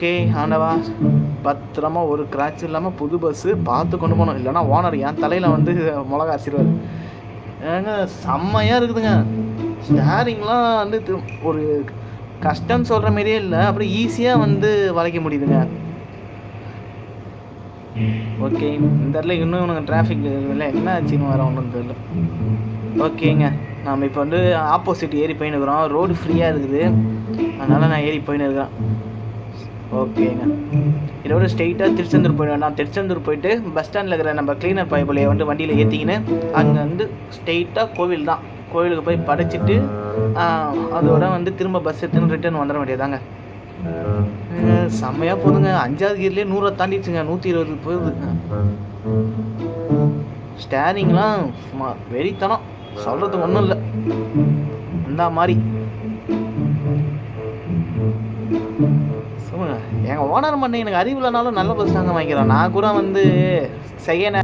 Okay ஆண்டவா, பத்திரமா ஒரு கிராட்ச் இல்லாமல் புது பஸ்ஸு பார்த்து கொண்டு போகணும். இல்லைன்னா ஓனர் என் தலையில் வந்து மிளகா அரைச்சிடுவார். ஏங்க செம்மையாக இருக்குதுங்க. ஸ்டேரிங்லாம் வந்து ஒரு கஷ்டம்னு சொல்கிற மாதிரியே இல்லை, அப்புறம் ஈஸியாக வந்து வளைக்க முடியுதுங்க. ஓகே, இந்த இடத்துல இன்னும் உனக்கு டிராஃபிக் இல்லை, என்ன ஆச்சுன்னு வர ஒன்றும் தெரியல. ஓகேங்க, நம்ம இப்போ வந்து ஆப்போசிட் ஏறி போயின்னு இருக்கிறோம். ரோடு ஃப்ரீயாக இருக்குது, அதனால் நான் ஏறி போயின்னு இருக்கிறேன். ஓகேங்க, இதோட ஸ்ட்ரெயிட்டாக திருச்செந்தூர் போயிடுவேன். நான் திருச்செந்தூர் போயிட்டு பஸ் ஸ்டாண்டில் இருக்கிற நம்ம கிளீனர் பைப்பில் வந்து வண்டியில் ஏற்றிக்கின்னு அங்கே வந்து ஸ்ட்ரெயிட்டாக கோவில் தான், கோவிலுக்கு போய் படைச்சிட்டு அதோட வந்து திரும்ப பஸ் எடுத்துன்னு ரிட்டர்ன் வந்துட வேண்டியதாங்க. செம்மையாக போகுதுங்க. 5வது கியர்லேயே 100 தாண்டிடுச்சுங்க, 120 போகுதுங்க. ஸ்டேரிங்லாம் வெறித்தனம், சொல்கிறதுக்கு ஒன்றும் இல்லை, அந்த மாதிரி. சொல்லுங்க, எங்கள் ஓனர் பண்ண எனக்கு அறிவு இல்லைனாலும் நல்ல பஸ் தாங்க வாங்கிக்கிறோம். நான் கூட வந்து செகண்ட்